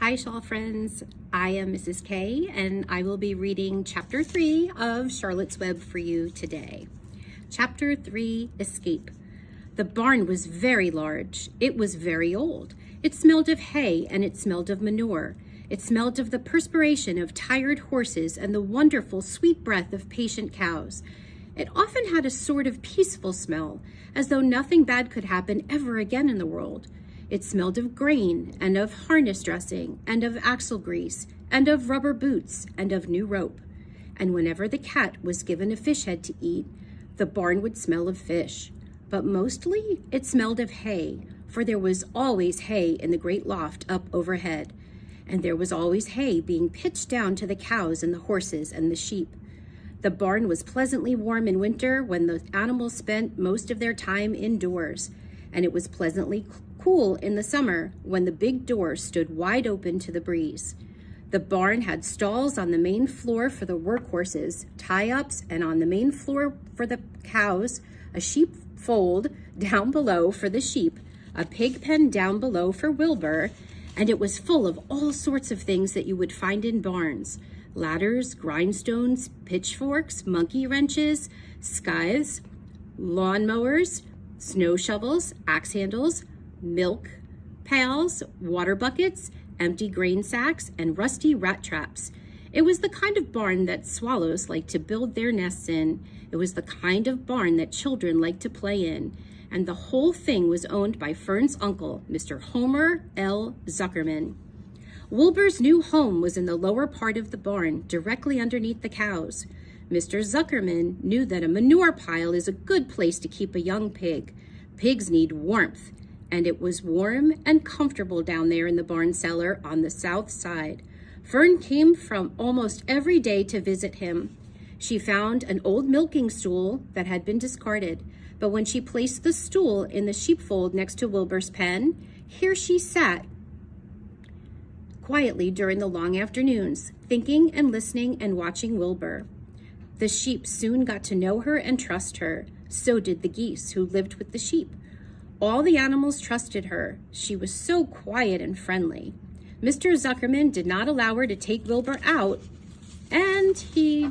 Hi, Shawl friends. I am Mrs. K, and I will be reading Chapter 3 of Charlotte's Web for you today. Chapter 3, Escape. The barn was very large. It was very old. It smelled of hay and it smelled of manure. It smelled of the perspiration of tired horses and the wonderful sweet breath of patient cows. It often had a sort of peaceful smell, as though nothing bad could happen ever again in the world. It smelled of grain, and of harness dressing, and of axle grease, and of rubber boots, and of new rope. And whenever the cat was given a fish head to eat, the barn would smell of fish. But mostly it smelled of hay, for there was always hay in the great loft up overhead. And there was always hay being pitched down to the cows and the horses and the sheep. The barn was pleasantly warm in winter when the animals spent most of their time indoors, and it was pleasantly cool in the summer when the big door stood wide open to the breeze. The barn had stalls on the main floor for the workhorses, tie-ups, and on the main floor for the cows, a sheep fold down below for the sheep, a pig pen down below for Wilbur, and it was full of all sorts of things that you would find in barns: ladders, grindstones, pitchforks, monkey wrenches, scythes, lawnmowers, snow shovels, axe handles, milk pails, water buckets, empty grain sacks, and rusty rat traps. It was the kind of barn that swallows like to build their nests in. It was the kind of barn that children like to play in. And the whole thing was owned by Fern's uncle, Mr. Homer L. Zuckerman. Wilbur's new home was in the lower part of the barn, directly underneath the cows. Mr. Zuckerman knew that a manure pile is a good place to keep a young pig. Pigs need warmth, and it was warm and comfortable down there in the barn cellar on the south side. Fern came from almost every day to visit him. She found an old milking stool that had been discarded, but when she placed the stool in the sheepfold next to Wilbur's pen, here she sat quietly during the long afternoons, thinking and listening and watching Wilbur. The sheep soon got to know her and trust her. So did the geese who lived with the sheep. All the animals trusted her. She was so quiet and friendly. Mr. Zuckerman did not allow her to take Wilbur out, and he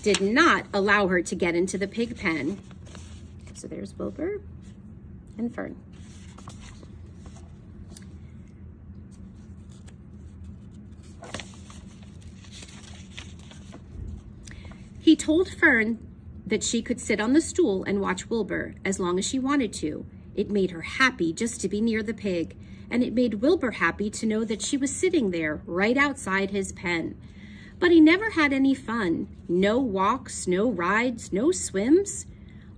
did not allow her to get into the pig pen. So there's Wilbur and Fern. He told Fern that she could sit on the stool and watch Wilbur as long as she wanted to. It made her happy just to be near the pig, and it made Wilbur happy to know that she was sitting there right outside his pen. But he never had any fun. No walks, no rides, no swims.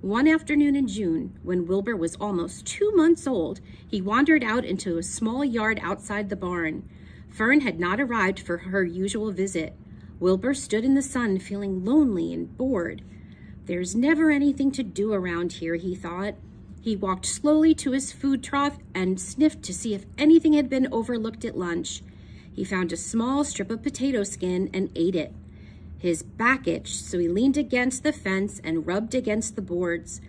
One afternoon in June, when Wilbur was almost 2 months old, he wandered out into a small yard outside the barn. Fern had not arrived for her usual visit. Wilbur stood in the sun, feeling lonely and bored. There's never anything to do around here, he thought. He walked slowly to his food trough and sniffed to see if anything had been overlooked at lunch. He found a small strip of potato skin and ate it. His back itched, so he leaned against the fence and rubbed against the boards.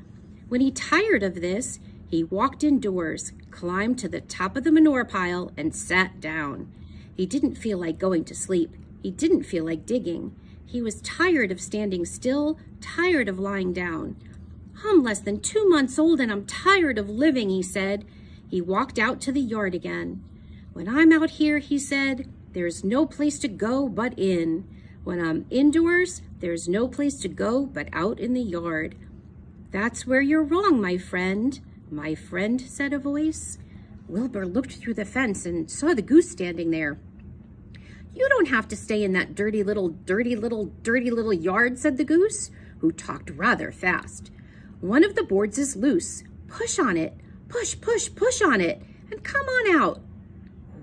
When he tired of this, he walked indoors, climbed to the top of the manure pile, and sat down. He didn't feel like going to sleep. He didn't feel like digging. He was tired of standing still, tired of lying down. I'm less than 2 months old and I'm tired of living, he said. He walked out to the yard again. When I'm out here, he said, there's no place to go but in. When I'm indoors, there's no place to go but out in the yard. That's where you're wrong, my friend, said a voice. Wilbur looked through the fence and saw the goose standing there. You don't have to stay in that dirty little yard, said the goose, who talked rather fast. One of the boards is loose. Push on it. Push, push, push on it, and come on out.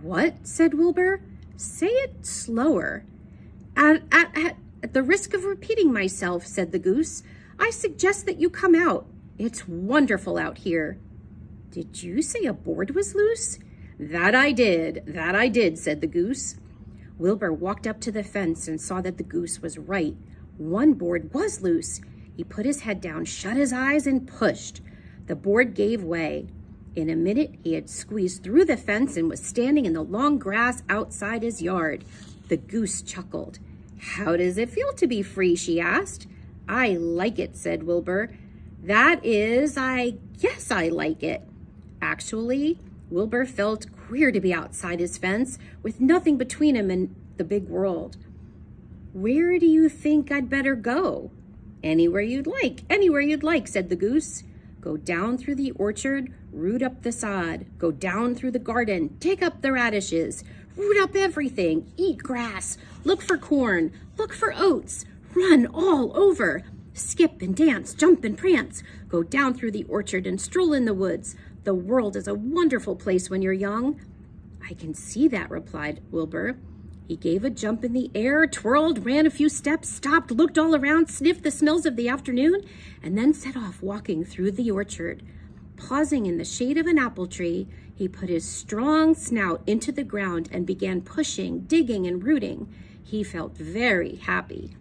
What? Said Wilbur. Say it slower. At the risk of repeating myself, said the goose, I suggest that you come out. It's wonderful out here. Did you say a board was loose? That I did, said the goose. Wilbur walked up to the fence and saw that the goose was right. One board was loose. He put his head down, shut his eyes, and pushed. The board gave way. In a minute, he had squeezed through the fence and was standing in the long grass outside his yard. The goose chuckled. "How does it feel to be free?" she asked. "I like it," said Wilbur. "That is, I guess I like it." Actually, Wilbur felt queer to be outside his fence with nothing between him and the big world. "Where do you think I'd better go?" Anywhere you'd like," said the goose. "Go down through the orchard, root up the sod. Go down through the garden, dig up the radishes. Root up everything, eat grass, look for corn, look for oats. Run all over. Skip and dance, jump and prance. Go down through the orchard and stroll in the woods. The world is a wonderful place when you're young." "I can see that," replied Wilbur. He gave a jump in the air, twirled, ran a few steps, stopped, looked all around, sniffed the smells of the afternoon, and then set off walking through the orchard. Pausing in the shade of an apple tree, he put his strong snout into the ground and began pushing, digging, and rooting. He felt very happy.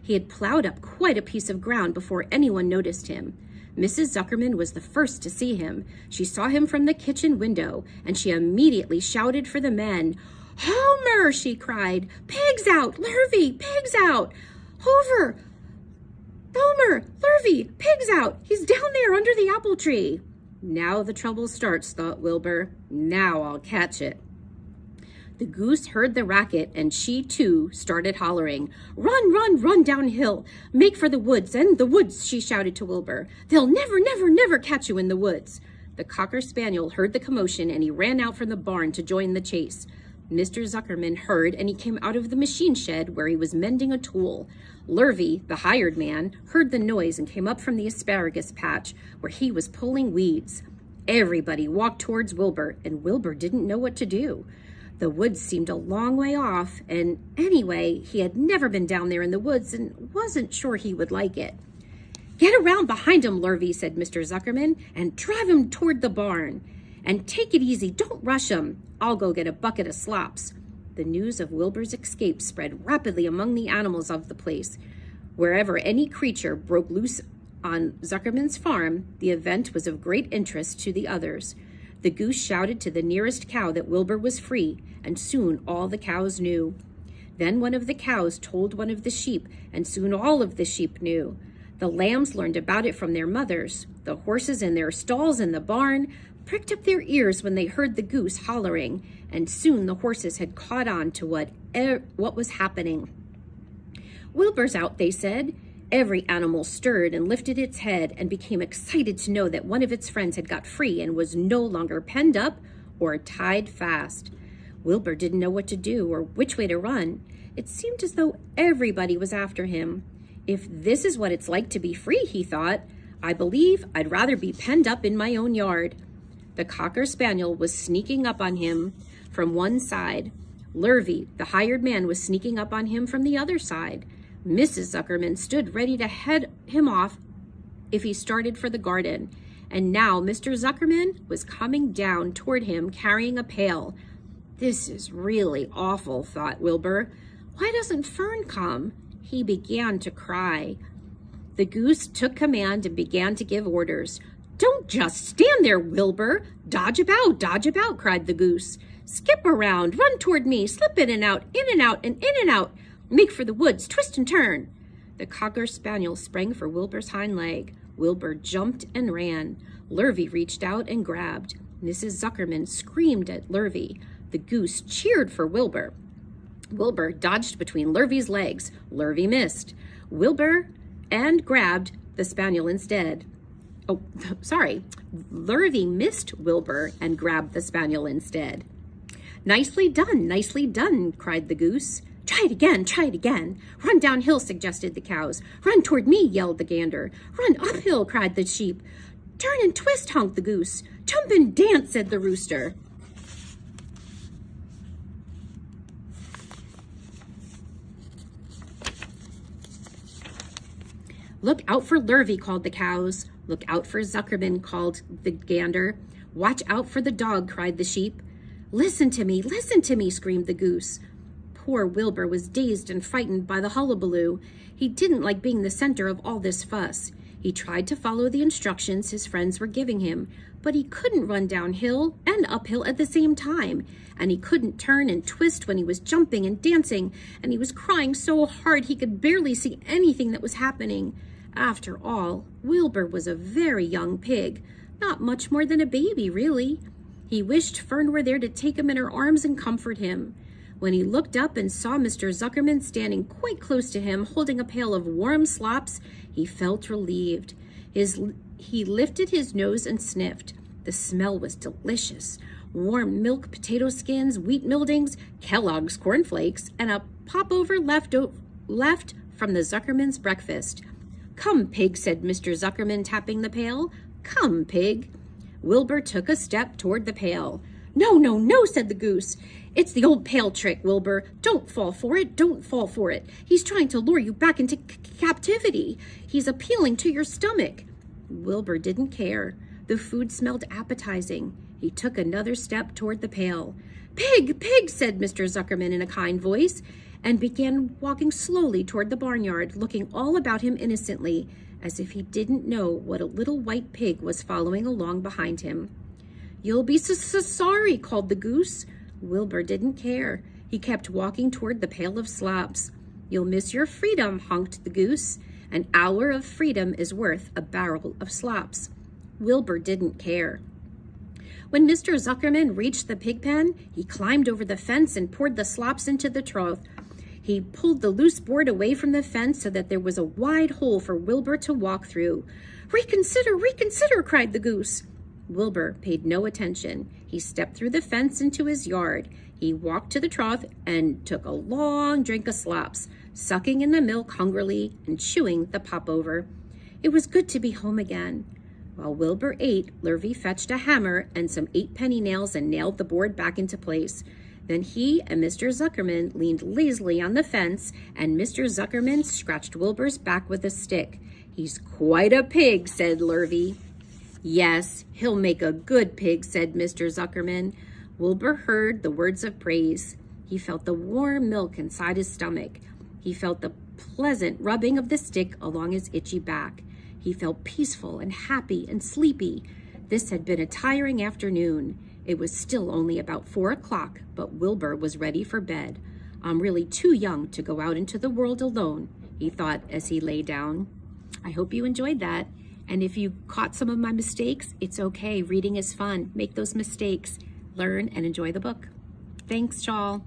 He had plowed up quite a piece of ground before anyone noticed him. Mrs. Zuckerman was the first to see him. She saw him from the kitchen window, and she immediately shouted for the men. "Homer!" she cried. "Pigs out! Lurvy! Pigs out! Homer! Lurvy! Pigs out! He's down there under the apple tree!" "Now the trouble starts," thought Wilbur. "Now I'll catch it." The goose heard the racket, and she, too, started hollering. "Run, run, run downhill! Make for the woods, and the woods!" she shouted to Wilbur. "They'll never, never, never catch you in the woods!" The Cocker Spaniel heard the commotion, and he ran out from the barn to join the chase. Mr. Zuckerman heard, and he came out of the machine shed where he was mending a tool. Lurvy, the hired man, heard the noise and came up from the asparagus patch where he was pulling weeds. Everybody walked towards Wilbur, and Wilbur didn't know what to do. The woods seemed a long way off, and anyway, he had never been down there in the woods and wasn't sure he would like it. "Get around behind him, Lurvy," said Mr. Zuckerman, "and drive him toward the barn. And take it easy, don't rush him. I'll go get a bucket of slops." The news of Wilbur's escape spread rapidly among the animals of the place. Wherever any creature broke loose on Zuckerman's farm, the event was of great interest to the others. The goose shouted to the nearest cow that Wilbur was free, and soon all the cows knew. Then one of the cows told one of the sheep, and soon all of the sheep knew. The lambs learned about it from their mothers. The horses in their stalls in the barn pricked up their ears when they heard the goose hollering, and soon the horses had caught on to what was happening. "Wilbur's out," they said. Every animal stirred and lifted its head and became excited to know that one of its friends had got free and was no longer penned up or tied fast. Wilbur didn't know what to do or which way to run. It seemed as though everybody was after him. "If this is what it's like to be free," he thought, "I believe I'd rather be penned up in my own yard." The Cocker Spaniel was sneaking up on him from one side. Lurvy, the hired man, was sneaking up on him from the other side. Mrs. Zuckerman stood ready to head him off if he started for the garden. And now Mr. Zuckerman was coming down toward him carrying a pail. "This is really awful," thought Wilbur. "Why doesn't Fern come?" He began to cry. The goose took command and began to give orders. "Don't just stand there, Wilbur. Dodge about, cried the goose. "Skip around, run toward me, slip in and out, and in and out. Make for the woods, twist and turn." The Cocker Spaniel sprang for Wilbur's hind leg. Wilbur jumped and ran. Lurvy reached out and grabbed. Mrs. Zuckerman screamed at Lurvy. The goose cheered for Wilbur. Wilbur dodged between Lurvy's legs. Lurvy missed. Wilbur and grabbed the spaniel instead. Lurvy missed Wilbur and grabbed the spaniel instead. Nicely done, cried the goose. Try it again. Run downhill, suggested the cows. Run toward me, yelled the gander. Run uphill, cried the sheep. Turn and twist, honked the goose. Jump and dance, said the rooster. Look out for Lurvy, called the cows. Look out for Zuckerman, called the gander. Watch out for the dog, cried the sheep. Listen to me, screamed the goose. Poor Wilbur was dazed and frightened by the hullabaloo. He didn't like being the center of all this fuss. He tried to follow the instructions his friends were giving him, but he couldn't run downhill and uphill at the same time, and he couldn't turn and twist when he was jumping and dancing, and he was crying so hard he could barely see anything that was happening. After all, Wilbur was a very young pig, not much more than a baby, really. He wished Fern were there to take him in her arms and comfort him. When he looked up and saw Mr. Zuckerman standing quite close to him, holding a pail of warm slops, he felt relieved. He lifted his nose and sniffed. The smell was delicious. Warm milk, potato skins, wheat mildings, Kellogg's cornflakes, and a popover left from the Zuckerman's breakfast. "Come, Pig," said Mr. Zuckerman, tapping the pail. "Come, Pig." Wilbur took a step toward the pail. "No, no, no," said the goose. "It's the old pail trick, Wilbur. Don't fall for it. Don't fall for it. He's trying to lure you back into captivity. He's appealing to your stomach." Wilbur didn't care. The food smelled appetizing. He took another step toward the pail. "Pig, Pig," said Mr. Zuckerman in a kind voice, and began walking slowly toward the barnyard, looking all about him innocently, as if he didn't know what a little white pig was following along behind him. "You'll be sorry," called the goose. Wilbur didn't care. He kept walking toward the pail of slops. "You'll miss your freedom," honked the goose. "An hour of freedom is worth a barrel of slops." Wilbur didn't care. When Mr. Zuckerman reached the pig pen, he climbed over the fence and poured the slops into the trough. He pulled the loose board away from the fence so that there was a wide hole for Wilbur to walk through. "Reconsider, reconsider," cried the goose. Wilbur paid no attention. He stepped through the fence into his yard. He walked to the trough and took a long drink of slops, sucking in the milk hungrily and chewing the popover. It was good to be home again. While Wilbur ate, Lurvy fetched a hammer and some 8-penny nails and nailed the board back into place. Then he and Mr. Zuckerman leaned lazily on the fence, and Mr. Zuckerman scratched Wilbur's back with a stick. "He's quite a pig," said Lurvy. "Yes, he'll make a good pig," said Mr. Zuckerman. Wilbur heard the words of praise. He felt the warm milk inside his stomach. He felt the pleasant rubbing of the stick along his itchy back. He felt peaceful and happy and sleepy. This had been a tiring afternoon. It was still only about 4 o'clock, but Wilbur was ready for bed. "I'm really too young to go out into the world alone," he thought as he lay down. I hope you enjoyed that. And if you caught some of my mistakes, it's okay. Reading is fun. Make those mistakes. Learn and enjoy the book. Thanks, y'all.